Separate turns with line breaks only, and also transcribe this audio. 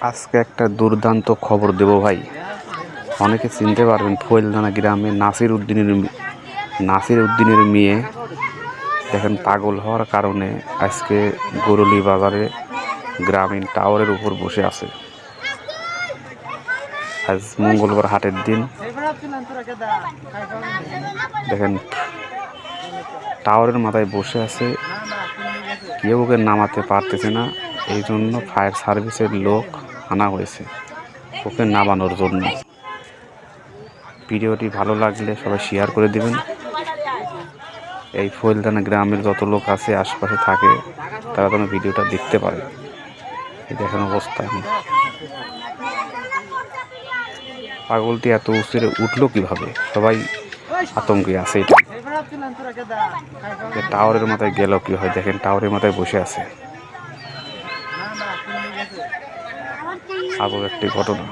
আজকে একটা দুর্দান্ত খবর দেব ভাই। অনেকে চিনতে পারবেন ফৈলদানা গ্রামে নাসির উদ্দিনের মেয়ে। দেখেন পাগল হওয়ার কারণে আজকে গরুলি বাজারে গ্রামীণ টাওয়ারের উপর বসে আছে। আজ মঙ্গলবার হাটের দিন। দেখেন টাওয়ারের মাথায় বসে আছে, কেউ ওকে নামাতে পারতেছে না। এই জন্য ফায়ার সার্ভিসের লোক আনা হয়েছে ওকে নামানোর জন্য। ভিডিওটি ভালো লাগলে সবাই শেয়ার করে দিবেন। এই ফৈলদানা গ্রামের যত লোক আছে আশপাশে থাকে তারা যেন ভিডিওটা দেখতে পারে। এই দেখেন অবস্থা। পাগলটি এত উঁচুরে উঠলো কিভাবে, সবাই আতঙ্কে আছে। টাওয়ারের মাথায় গেল কি হয়, দেখেন টাওয়ারের মাথায় বসে আছে। আবু একটি ঘটনা।